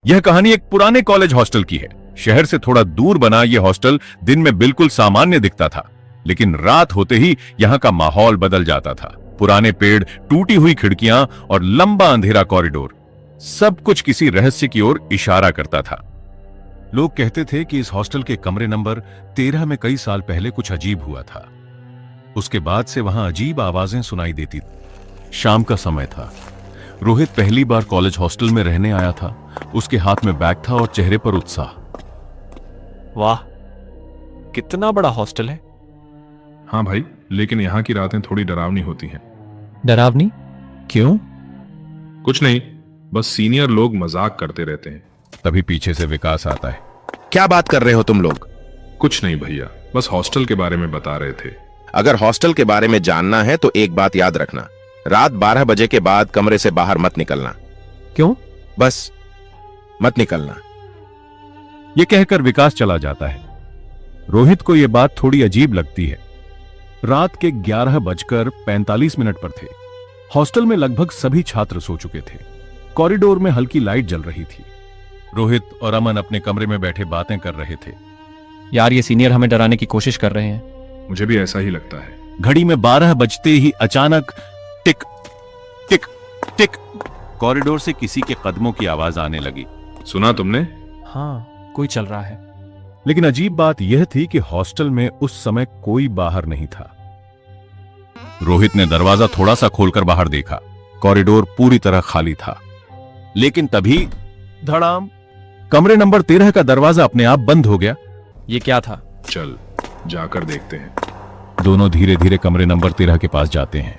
यह कहानी एक पुराने कॉलेज हॉस्टल की है। शहर से थोड़ा दूर बना यह हॉस्टल दिन में बिल्कुल सामान्य दिखता था, लेकिन रात होते ही यहाँ का माहौल बदल जाता था। पुराने पेड़, टूटी हुई खिड़कियां और लंबा अंधेरा कॉरिडोर, सब कुछ किसी रहस्य की ओर इशारा करता था। लोग कहते थे कि इस हॉस्टल के कमरे नंबर 13 में कई साल पहले कुछ अजीब हुआ था। उसके बाद से वहां अजीब आवाजें सुनाई देती। शाम का समय था। रोहित पहली बार कॉलेज हॉस्टल में रहने आया था। उसके हाथ में बैग था और चेहरे पर उत्साह। वाह, कितना बड़ा हॉस्टल है। हाँ भाई, लेकिन यहाँ की रातें थोड़ी डरावनी होती हैं। डरावनी? क्यों? कुछ नहीं, बस सीनियर लोग मजाक करते रहते हैं। तभी पीछे से विकास आता है। क्या बात कर रहे हो तुम लोग? कुछ नहीं भैया, बस हॉस्टल के बारे में बता रहे थे। अगर हॉस्टल के बारे में जानना है तो एक बात याद रखना, रात 12 बजे के बाद कमरे से बाहर मत निकलना। क्यों? बस मत निकलना। यह कहकर विकास चला जाता है। रोहित को यह बात थोड़ी अजीब लगती है। रात के 11:45 पर थे। हॉस्टल में लगभग सभी छात्र सो चुके थे। कॉरिडोर में हल्की लाइट जल रही थी। रोहित और अमन अपने कमरे में बैठे बातें कर रहे थे। यार, ये सीनियर हमें डराने की कोशिश कर रहे हैं। मुझे भी ऐसा ही लगता है। घड़ी में 12 बजते ही अचानक टिक टिक टिक कॉरिडोर से किसी के कदमों की आवाज आने लगी। सुना तुमने? हाँ, कोई चल रहा है। लेकिन अजीब बात यह थी कि हॉस्टल में उस समय कोई बाहर नहीं था। रोहित ने दरवाजा थोड़ा सा खोलकर बाहर देखा। कॉरिडोर पूरी तरह खाली था। लेकिन तभी धड़ाम, कमरे नंबर 13 का दरवाजा अपने आप बंद हो गया। ये क्या था? चल जाकर देखते हैं। दोनों धीरे धीरे कमरे नंबर 13 के पास जाते हैं।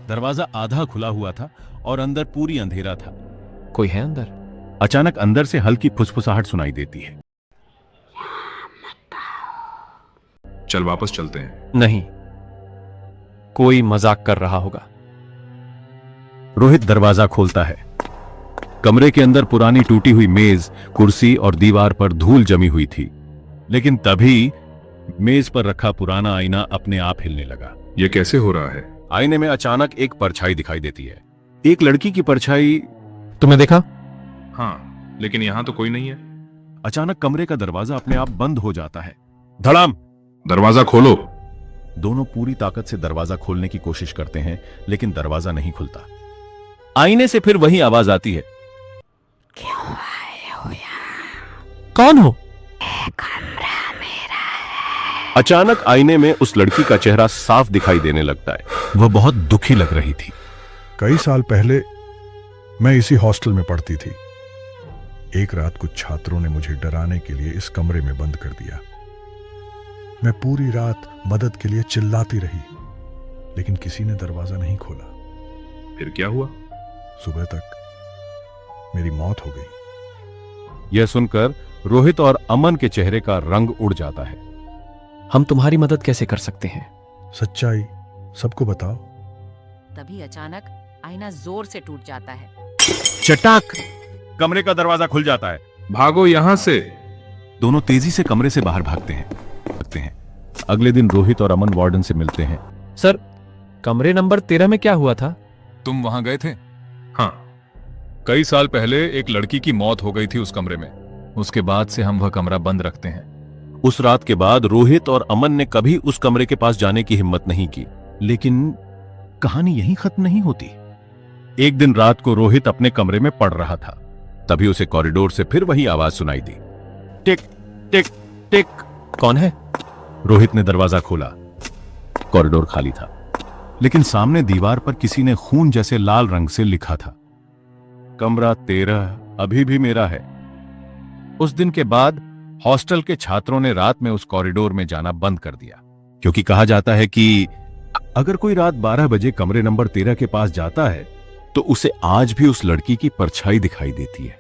दरवाजा आधा खुला हुआ था और अंदर पूरी अंधेरा था। कोई है अंदर? अचानक अंदर से हल्की फुसफुसाहट सुनाई देती है। चल वापस चलते हैं। नहीं, कोई मजाक कर रहा होगा। रोहित दरवाजा खोलता है। कमरे के अंदर पुरानी टूटी हुई मेज, कुर्सी और दीवार पर धूल जमी हुई थी। लेकिन तभी मेज पर रखा पुराना आईना अपने आप हिलने लगा। यह कैसे हो रहा है? आईने में अचानक एक परछाई दिखाई देती है। एक लड़की की परछाई। तुमने देखा? हाँ, लेकिन यहाँ तो कोई नहीं है। अचानक कमरे का दरवाजा अपने आप बंद हो जाता है। धड़ाम! दरवाजा खोलो। दोनों पूरी ताकत से दरवाजा खोलने की कोशिश करते हैं, लेकिन दरवाजा नहीं खुलता। आईने से फिर वही आवाज आती है। क्यों आए हो यहाँ? कौन हो? कमरा मेरा है। अचानक आईने में उस लड़की का चेहरा साफ दिखाई देने लगता है। वह बहुत दुखी लग रही थी। कई साल पहले मैं इसी हॉस्टल में पढ़ती थी। एक रात कुछ छात्रों ने मुझे डराने के लिए इस कमरे में बंद कर दिया। मैं पूरी रात मदद के लिए चिल्लाती रही, लेकिन किसी ने दरवाजा नहीं खोला। फिर क्या हुआ? सुबह तक मेरी मौत हो गई। यह सुनकर रोहित और अमन के चेहरे का रंग उड़ जाता है। हम तुम्हारी मदद कैसे कर सकते हैं? सच्चाई सबको बताओ। तभी अचानक आईना जोर से टूट जाता है। चटाक! कमरे का दरवाजा खुल जाता है। भागो यहाँ से। दोनों तेजी से कमरे से बाहर भागते हैं। अगले दिन रोहित और अमन वार्डन से मिलते हैं। सर, कमरे नंबर 13 में क्या हुआ था? तुम वहां गए थे? हाँ। कई साल पहले एक लड़की की मौत हो गई थी उस कमरे में। उसके बाद से हम वह कमरा बंद रखते हैं। उस रात के बाद रोहित और अमन ने कभी उस कमरे के पास जाने की हिम्मत नहीं की। लेकिन कहानी यहीं खत्म नहीं होती। एक दिन रात को रोहित अपने कमरे में पढ़ रहा था। तभी उसे कॉरिडोर से फिर वही आवाज सुनाई दी। टिक टिक टिक। कौन है? रोहित ने दरवाजा खोला। कॉरिडोर खाली था, लेकिन सामने दीवार पर किसी ने खून जैसे लाल रंग से लिखा था, कमरा 13 अभी भी मेरा है। उस दिन के बाद हॉस्टल के छात्रों ने रात में उस कॉरिडोर में जाना बंद कर दिया, क्योंकि कहा जाता है कि अगर कोई रात 12 बजे कमरे नंबर 13 के पास जाता है तो उसे आज भी उस लड़की की परछाई दिखाई देती है।